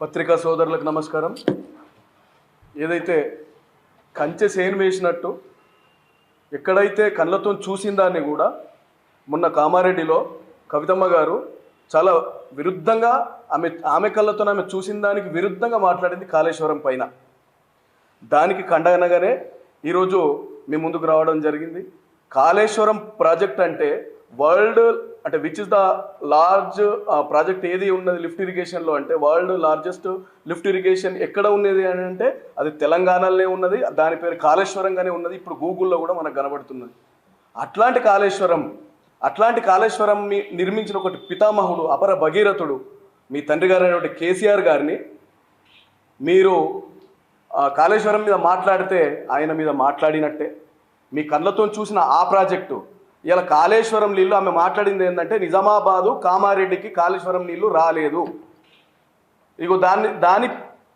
పత్రికా సోదరులకు నమస్కారం. ఏదైతే కంచె సేను వేసినట్టు ఎక్కడైతే కళ్ళతో చూసిన దాన్ని కూడా మొన్న కామారెడ్డిలో కవితమ్మ గారు చాలా విరుద్ధంగా ఆమె కళ్ళతో ఆమె చూసిన దానికి విరుద్ధంగా మాట్లాడింది కాళేశ్వరం పైన. దానికి ఖండనగానే ఈరోజు మీ ముందుకు రావడం జరిగింది. కాళేశ్వరం ప్రాజెక్ట్ అంటే which is the large project ఏది ఉన్నది లిఫ్ట్ ఇరిగేషన్లో అంటే వరల్డ్ లార్జెస్ట్ లిఫ్ట్ ఇరిగేషన్ ఎక్కడ ఉన్నది అని అంటే అది తెలంగాణలోనే ఉన్నది. దాని పేరు కాళేశ్వరంగానే ఉన్నది. ఇప్పుడు గూగుల్లో కూడా మనకు కనబడుతున్నది. అట్లాంటి కాళేశ్వరం నిర్మించిన ఒకటి పితామహుడు అపర భగీరథుడు మీ తండ్రి గారు అయినటువంటి కేసీఆర్ గారిని మీరు కాళేశ్వరం మీద మాట్లాడితే ఆయన మీద మాట్లాడినట్టే. మీ కళ్ళతో చూసిన ఆ ప్రాజెక్టు ఇలా కాళేశ్వరం నీళ్ళు ఆమె మాట్లాడింది ఏంటంటే నిజామాబాదు కామారెడ్డికి కాళేశ్వరం నీళ్లు రాలేదు. ఇగో దాని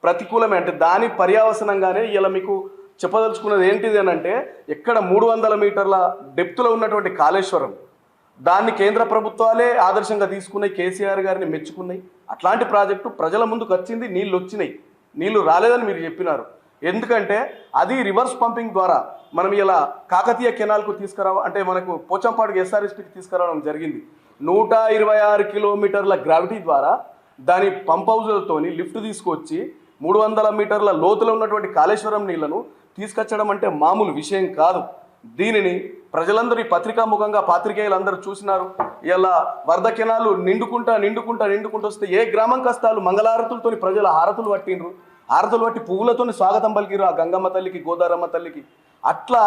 ప్రతికూలమే అంటే దాని పర్యావసనంగానే ఇలా మీకు చెప్పదలుచుకున్నది ఏంటిది అని అంటే ఎక్కడ 300 మీటర్ల డెప్త్లో ఉన్నటువంటి కాళేశ్వరం దాన్ని కేంద్ర ప్రభుత్వాలే ఆదర్శంగా తీసుకున్నాయి, కేసీఆర్ గారిని మెచ్చుకున్నాయి. అట్లాంటి ప్రాజెక్టు ప్రజల ముందుకు వచ్చింది, నీళ్ళు వచ్చినాయి. నీళ్లు రాలేదని మీరు చెప్పినారు. ఎందుకంటే అది రివర్స్ పంపింగ్ ద్వారా మనం ఇలా కాకతీయ కెనాల్కు అంటే మనకు పోచంపాడుకు ఎస్ఆర్ఎస్పీకి తీసుకురావడం జరిగింది. 126 కిలోమీటర్ల గ్రావిటీ ద్వారా దాని పంప్ హౌజులతోని లిఫ్ట్ తీసుకొచ్చి 300 మీటర్ల లోతులో ఉన్నటువంటి కాళేశ్వరం నీళ్లను తీసుకొచ్చడం అంటే మామూలు విషయం కాదు. దీనిని ప్రజలందరూ ఈ పత్రికాముఖంగా పాత్రికేయులందరూ చూసినారు. ఇలా వరద కెనాలు నిండుకుంటా వస్తే ఏ గ్రామం కష్టాలు మంగళారతులతోని ప్రజల హారతులు పట్టి పువ్వులతో స్వాగతం పలికిరు ఆ గంగమ్మ తల్లికి, గోదారమ్మ తల్లికి. అట్లా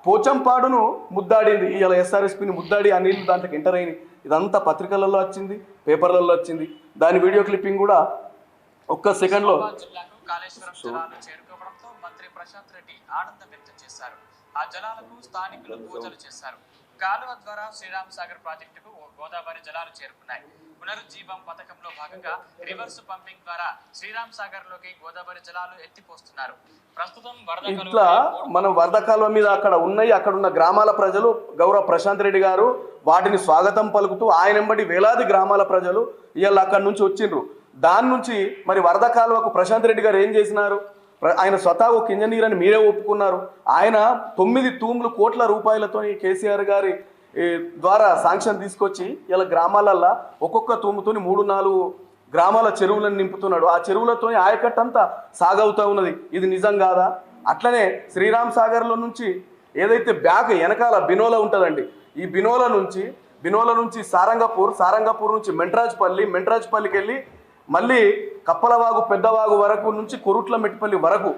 పోచంపాడును ముద్దాడింది. ఇలా ఎస్ఆర్ఎస్పీని ముద్దాడి ఆ నీళ్లు దాంట్లోకి ఎంటర్ అయినాయి. ఇదంతా పత్రికలలో వచ్చింది, పేపర్లలో వచ్చింది. దాని వీడియో క్లిప్పింగ్ కూడా ఒక్క సెకండ్లో. కాళేశ్వరం జలాలు చేరుకోవడంతో మంత్రి ప్రశాంత్ రెడ్డి ఆనందం వ్యక్తం చేశారు. ఆ జలాలకు స్థానికులు పూజలు చేశారు. కాలువ ద్వారా శ్రీరామ్ సాగర్ ప్రాజెక్టుకు గోదావరి జలాలు చేరుకున్నాయి. పునరుజ్జీవం పథకంలో భాగంగా రివర్స్ పంపింగ్ ద్వారా శ్రీరామ్ సాగర్ లోకి గోదావరి జలాలు ఎత్తిపోస్తున్నారు. ప్రస్తుతం ఇట్లా మనం వరద కాలువ మీద అక్కడ ఉన్న గ్రామాల ప్రజలు గౌరవ ప్రశాంత్ రెడ్డి గారు వాటిని స్వాగతం పలుకుతూ ఆయన వెంబడి వేలాది గ్రామాల ప్రజలు ఇవాళ అక్కడి నుంచి వచ్చిండ్రు. దాని నుంచి మరి వరద కాలువకు ప్రశాంత్ రెడ్డి గారు ఏం చేసినారు? ఆయన స్వతహా ఒక ఇంజనీర్ అని మీరే ఒప్పుకున్నారు. ఆయన 9 కోట్ల రూపాయలతో కేసీఆర్ గారి ద్వారా శాంక్షన్ తీసుకొచ్చి ఇలా గ్రామాలల్లో ఒక్కొక్క తూముతోని 3-4 గ్రామాల చెరువులను నింపుతున్నాడు. ఆ చెరువులతో ఆయకట్టంతా సాగవుతూ ఉన్నది. ఇది నిజం కాదా? అట్లనే శ్రీరామ్ సాగర్లో నుంచి ఏదైతే బ్యాక్ వెనకాల బినోలా ఉంటుందండి, ఈ బినోలా నుంచి సారంగపూర్ నుంచి మెంట్రాజ్పల్లికి వెళ్ళి మళ్ళీ కప్పలవాగు పెద్దవాగు వరకు నుంచి కొరుట్ల మెట్టిపల్లి వరకు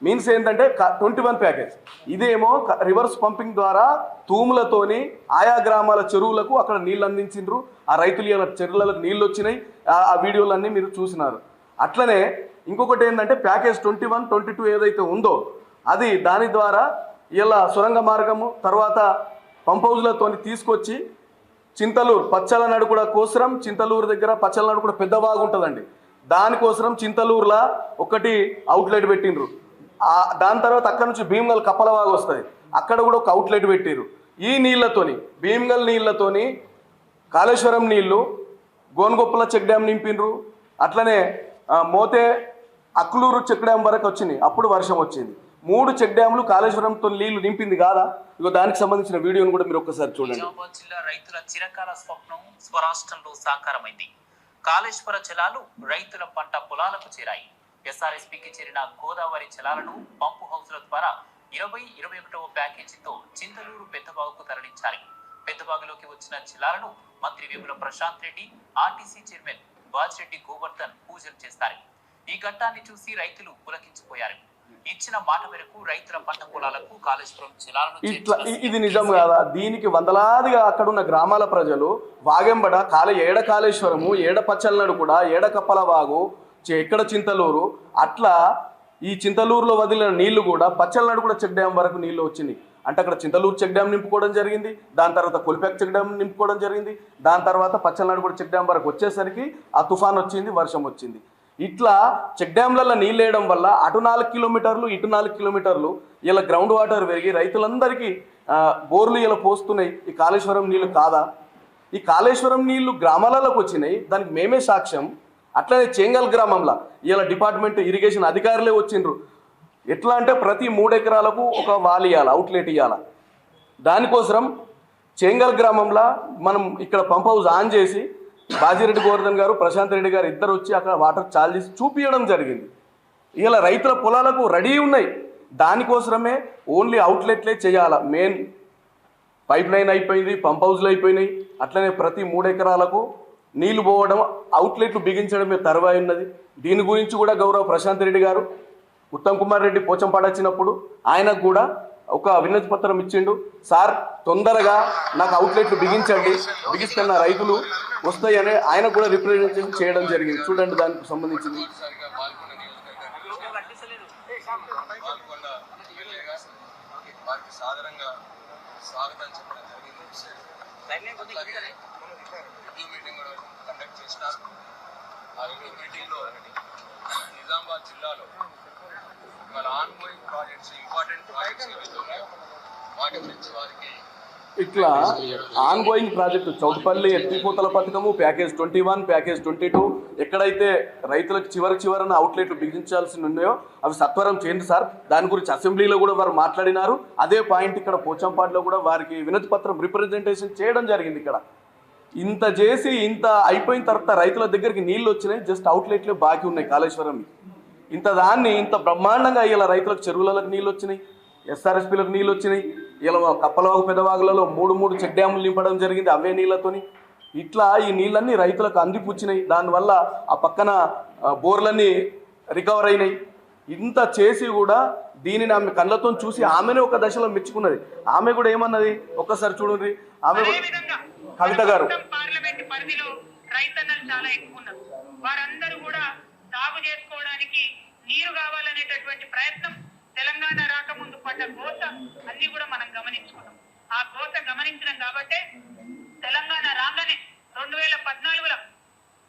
మీన్స్ ఏంటంటే 21 ప్యాకేజ్. ఇదేమో రివర్స్ పంపింగ్ ద్వారా తూములతోని ఆయా గ్రామాల చెరువులకు అక్కడ నీళ్ళు అందించిండ్రు. ఆ రైతులు చెరువులకు నీళ్ళు వచ్చినాయి. ఆ వీడియోలన్నీ మీరు చూసినారు. అట్లనే ఇంకొకటి ఏంటంటే ప్యాకేజ్ 21, 22 ఏదైతే ఉందో అది దాని ద్వారా ఇలా సొరంగ మార్గము తర్వాత పంప్ హౌజ్లతోని తీసుకొచ్చి చింతలూరు పచ్చలనాడు కూడా కోసరం, చింతలూరు దగ్గర పచ్చలనాడు కూడా పెద్దవాగు ఉంటుందండి. దానికోసం చింతలూరులా ఒకటి అవుట్లెట్ పెట్టిండ్రు. దాని తర్వాత అక్కడ నుంచి భీమ్గల్ కప్పలవాగు వస్తుంది, అక్కడ కూడా ఒక అవుట్లెట్ పెట్టిర్రు. ఈ నీళ్లతోని భీమ్గల్ నీళ్లతోని కాళేశ్వరం నీళ్లు గోన్గొప్పల చెక్ డ్యామ్ నింపిండ్రు. అట్లనే మోతే అక్లూరు చెక్ డ్యామ్ వరకు వచ్చినాయి. అప్పుడు వర్షం వచ్చింది. 3 చెక్ డ్యాములు కాళేశ్వరంతో నీళ్లు నింపింది కాదా? ఇగో దానికి సంబంధించిన వీడియోను కూడా మీరు ఒక్కసారి చూడండి. నిజామాబాద్ జిల్లా రైతుల చిరకాల స్వప్నం స్వరాష్ట్రంలో సాకారమైంది. కాళేశ్వర జలాలు రైతుల పంట పొలాలకు చేరాయి. ఎస్ఆర్ఎస్పీకి చేరిన గోదావరి జలాలను పంపు హౌస్ల ద్వారా 20-21వ ప్యాకేజీతో చింతలూరు పెద్దబాగుకు తరలించాలి. పెద్దబాగులోకి వచ్చిన జలాలను మంత్రి వేముల ప్రశాంత్ రెడ్డి, ఆర్టీసీ చైర్మన్ బాజిరెడ్డి గోవర్ధన్ పూజలు చేస్తారు. ఈ ఘట్టాన్ని చూసి రైతులు పులకించిపోయారు. ఇచ్చిన మాట మేరకు రైతుల పంట పొలాలకు కాళేశ్వరం జలాలను ఇది నిజం కాదా? దీనికి వందలాదిగా అక్కడున్న గ్రామాల ప్రజలు వాగెంబడ ఏడ కాళేశ్వరము, ఏడ పచ్చలనాడు కూడా, ఏడ కప్పల వాగు, ఎక్కడ చింతలూరు, అట్లా ఈ చింతలూరులో వదిలిన నీళ్లు కూడా పచ్చలనాడు కూడా చెక్ డ్యామ్ వరకు నీళ్లు వచ్చినాయి. అంటే అక్కడ చింతలూరు చెక్ డ్యామ్ నింపుకోవడం జరిగింది, దాని తర్వాత కొలిపాక్ చెక్ డ్యామ్ నింపుకోవడం జరిగింది, దాని తర్వాత పచ్చలనాడు కూడా చెక్ డ్యామ్ వరకు వచ్చేసరికి ఆ తుఫాన్ వచ్చింది, వర్షం వచ్చింది. ఇట్లా చెక్ డ్యామ్లలో నీళ్ళు వేయడం వల్ల అటు 4 కిలోమీటర్లు ఇటు 4 కిలోమీటర్లు ఇలా గ్రౌండ్ వాటర్ పెరిగి రైతులందరికీ బోర్లు ఇలా పోస్తున్నాయి. ఈ కాళేశ్వరం నీళ్లు కాదా? ఈ కాళేశ్వరం నీళ్లు గ్రామాలలోకి వచ్చినాయి, దానికి మేమే సాక్ష్యం. అట్లనే చెంగల్ గ్రామంలో ఇలా డిపార్ట్మెంట్ ఇరిగేషన్ అధికారులే వచ్చిండ్రు. ఎట్లా అంటే ప్రతి 3 ఎకరాలకు ఒక వాల్ ఇవ్వాలి, అవుట్లెట్ ఇవ్వాలి. దానికోసం చెంగల్ గ్రామంలో మనం ఇక్కడ పంప్ హౌస్ ఆన్ చేసి బాజిరెడ్డి గోవర్ధన్ గారు, ప్రశాంత్ రెడ్డి గారు ఇద్దరు వచ్చి అక్కడ వాటర్ చాలు చేసి చూపించడం జరిగింది. ఇలా రైతుల పొలాలకు రెడీ ఉన్నాయి. దానికోసమే ఓన్లీ అవుట్లెట్లే చేయాలి. మెయిన్ పైప్ లైన్ అయిపోయింది, పంప్ హౌస్లు అయిపోయినాయి. అట్లనే ప్రతి 3 ఎకరాలకు నీళ్లు పోవడం, అవుట్లెట్లు బిగించడమే తరువాయి ఉన్నది. దీని గురించి కూడా గౌరవ ప్రశాంత్ రెడ్డి గారు ఉత్తమ్ కుమార్ రెడ్డి పోచంపాడ వచ్చినప్పుడు ఆయనకు కూడా ఒక వినతి పత్రం ఇచ్చిండు. సార్ తొందరగా నాకు అవుట్లెట్లు బిగించండి, బిగిస్తే నా రైతులు వస్తాయని ఆయన కూడా రిప్రజెంటేషన్ చేయడం జరిగింది. చూడండి దానికి సంబంధించింది. నిజామాబాద్ జిల్లాలో మన ఆన్గోయింగ్ ప్రాజెక్ట్స్, ఇంపార్టెంట్ ప్రాజెక్ట్స్ ఏవైతే ఉన్నాయో వాటి గురించి వారికి ఇట్లా ఆన్గోయింగ్ ప్రాజెక్టు చౌటుపల్లి ఎత్తిపోతల పథకము, ప్యాకేజ్ 21, ప్యాకేజ్ 22 ఎక్కడైతే రైతులకు చివరన అవుట్లెట్లు బిగించాల్సి ఉన్నాయో అవి సత్వరం చేయండి సార్. దాని గురించి అసెంబ్లీలో కూడా వారు మాట్లాడినారు. అదే పాయింట్ ఇక్కడ పోచంపాడులో కూడా వారికి వినతి పత్రం రిప్రజెంటేషన్ చేయడం జరిగింది. ఇక్కడ ఇంత చేసి ఇంత అయిపోయిన తర్వాత రైతుల దగ్గరికి నీళ్ళు వచ్చినాయి, జస్ట్ అవుట్లెట్లే బాకీ ఉన్నాయి కాళేశ్వరం. ఇంత బ్రహ్మాండంగా ఇలా రైతులకు చెరువులకు నీళ్ళు వచ్చినాయి, ఎస్ఆర్ఎస్పీలకు నీళ్ళు వచ్చినాయి. ఇలా కప్పలవాగు పెదవాగులలో 3 చెక్ డ్యాములు నింపడం జరిగింది అవే నీళ్ళతోని. ఇట్లా ఈ నీళ్ళన్నీ రైతులకు అందిపుచ్చినాయి. దానివల్ల ఆ పక్కన బోర్లన్నీ రికవర్ అయినాయి. ఇంత చేసి కూడా దీనిని ఆమె కళ్ళతో చూసి ఆమెనే ఒక దశలో మెచ్చుకున్నది. ఆమె కూడా ఏమన్నది ఒక్కసారి చూడండి. ఆమె కవిత గారు పార్లమెంట్ పరిధిలో రైతన్నలు చాలా ఎక్కువ ఉన్నారు. వారందరూ కూడా సాగు చేసుకోవడానికి నీరు కావాలనేటటువంటి ప్రయత్నం తెలంగాణ రాకముందు పడ్డ కోత అన్ని కూడా మనం గమనించుకున్నాం. ఆ కోత గమనించినాం కాబట్టే తెలంగాణ రాగానే 2014లో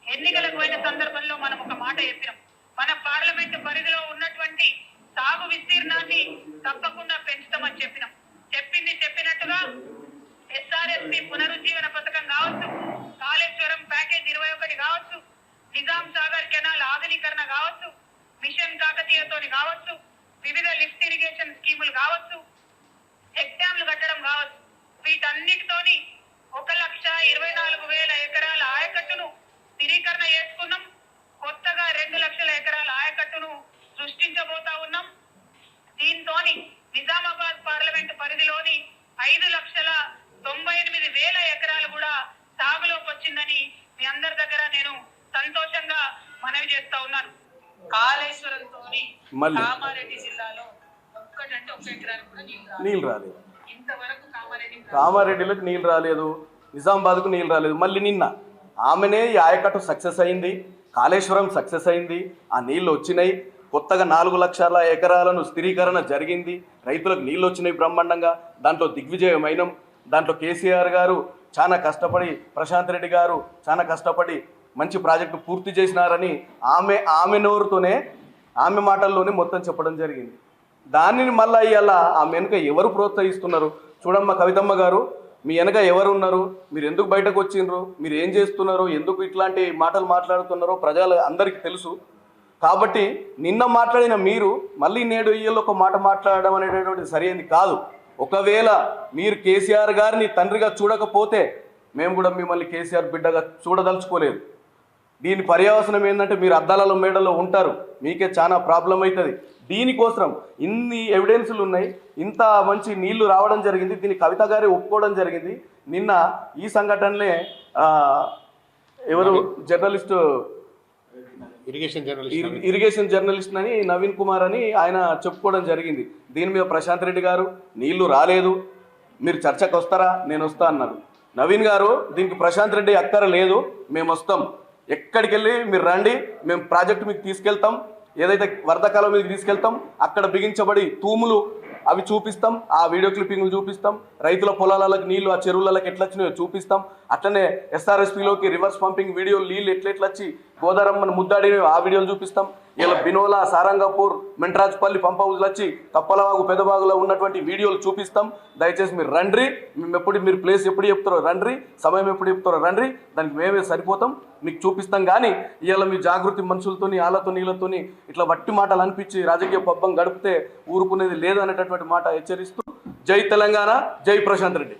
ఎన్నికలకు పోయిన సందర్భంలో మనం ఒక మాట చెప్పినాం. మన పార్లమెంట్ పరిధిలో ఉన్నటువంటి సాగు విస్తీర్ణాన్ని తప్పకుండా పెంచుతామని చెప్పినాం. చెప్పింది చెప్పినట్టుగా ఎస్ఆర్ఎస్పి పునరుజ్జీవన పథకం కావచ్చు, కాళేశ్వరం ప్యాకేజ్ 21 కావచ్చు, నిజాం సాగర్ కెనాల్ ఆధునీకరణ కావచ్చు, మిషన్ కాకతీయతోని కావచ్చు, వివిధ లిఫ్ట్ ఇరిగేషన్ స్కీములు కావచ్చు, చెక్ డ్యామ్లు కట్టడం కావచ్చు, వీటన్నిటితోని 1,24,000 ఎకరాల ఆయకట్టును స్థిరీకరణ చేసుకున్నాం. కొత్తగా 2 లక్షల ఎకరాల ఆయకట్టును సృష్టించబోతా ఉన్నాం. దీంతో నిజామాబాద్ పార్లమెంట్ పరిధిలోని 5,98,000 ఎకరాలు కూడా సాగులోకి వచ్చిందని మీ అందరి దగ్గర నేను సంతోషంగా మనవి చేస్తా ఉన్నాను. కాళేశ్వరంతో కామారెడ్డి జిల్లాలో ఒక్కటంటే 1 ఎకరానికి కూడా నీళ్ళు రాలేదు. ఇంతవరకు కామారెడ్డిలకు నీళ్ళు రాలేదు, నిజామాబాద్కు నీళ్ళు రాలేదు. మళ్ళీ నిన్న ఆమెనే ఈ ఆయకట్టు సక్సెస్ అయింది, కాళేశ్వరం సక్సెస్ అయింది, ఆ నీళ్ళు వచ్చినాయి. కొత్తగా 4 లక్షల ఎకరాలను స్థిరీకరణ జరిగింది, రైతులకు నీళ్ళు వచ్చినాయి బ్రహ్మాండంగా. దాంట్లో దిగ్విజయమైనం. దాంట్లో కేసీఆర్ గారు చాలా కష్టపడి, ప్రశాంత్ రెడ్డి గారు చాలా కష్టపడి మంచి ప్రాజెక్టు పూర్తి చేసినారని ఆమె నోరుతోనే, ఆమె మాటల్లోనే మొత్తం చెప్పడం జరిగింది. దానిని మళ్ళీ ఇవాళ ఆమె వెనుక ఎవరు ప్రోత్సహిస్తున్నారు? చూడమ్మ కవితమ్మ గారు, మీ వెనక ఎవరు ఉన్నారు? మీరు ఎందుకు బయటకు వచ్చిండ్రు? మీరు ఏం చేస్తున్నారు? ఎందుకు ఇట్లాంటి మాటలు మాట్లాడుతున్నారో ప్రజలు అందరికీ తెలుసు. కాబట్టి నిన్న మాట్లాడిన మీరు మళ్ళీ నేడు ఇయ్యలో ఒక మాట మాట్లాడడం అనేటటువంటిది సరైనది కాదు. ఒకవేళ మీరు కేసీఆర్ గారిని తండ్రిగా చూడకపోతే మేము కూడా మిమ్మల్ని కేసీఆర్ బిడ్డగా చూడదలుచుకోలేదు. దీని పర్యవసనం ఏంటంటే మీరు అద్దాలలో మేడలో ఉంటారు, మీకే చాలా ప్రాబ్లం అవుతుంది. దీనికోసం ఇన్ని ఎవిడెన్సులు ఉన్నాయి, ఇంత మంచి నీళ్లు రావడం జరిగింది, దీన్ని కవిత గారే ఒప్పుకోవడం జరిగింది. నిన్న ఈ సంఘటనలే ఎవరు జర్నలిస్టు, ఇరిగేషన్ జర్నలిస్ట్ అని నవీన్ కుమార్ అని ఆయన చెప్పుకోవడం జరిగింది. దీని మీద ప్రశాంత్ రెడ్డి గారు నీళ్లు రాలేదు, మీరు చర్చకు వస్తారా? నేను వస్తా అన్నారు. నవీన్ గారు దీనికి ప్రశాంత్ రెడ్డి అక్కర లేదు, మేము వస్తాం, ఎక్కడికి వెళ్ళి మీరు రండి, మేము ప్రాజెక్టు మీకు తీసుకెళ్తాం, ఏదైతే వరదకాలం మీకు తీసుకెళ్తాం, అక్కడ బిగించబడి తూములు అవి చూపిస్తాం, ఆ వీడియో క్లిప్పింగ్లు చూపిస్తాం, రైతుల పొలాలకు నీళ్లు ఆ చెరువులకు ఎట్లా వచ్చినాయో చూపిస్తాం. అట్లనే ఎస్ఆర్ఎస్పీలోకి రివర్స్ పంపింగ్ వీడియో నీళ్ళు ఎట్లా వచ్చి గోదారమ్మని ముద్దాడిని ఆ వీడియోలు చూపిస్తాం. ఇలా బినోలా, సారంగపూర్, మెంట్రాజ్పల్లి పంప్ హౌస్లు వచ్చి కప్పలవాగు, పెదవాగులో ఉన్నటువంటి వీడియోలు చూపిస్తాం. దయచేసి మీరు రండి. మేము మీరు ప్లేస్ ఎప్పుడు చెప్తారో రండి, సమయం ఎప్పుడు చెప్తారో రండి, దానికి మేమే సరిపోతాం, మీకు చూపిస్తాం. కానీ ఇవాళ మీ జాగృతి మనుషులతోని వాళ్ళతో నీళ్ళతోని ఇట్లా వట్టి మాటలు అనిపించి రాజకీయ పబ్బం గడిపితే ఊరుకునేది లేదు అనేటటువంటి మాట హెచ్చరిస్తూ జై తెలంగాణ, జై ప్రశాంత్ రెడ్డి.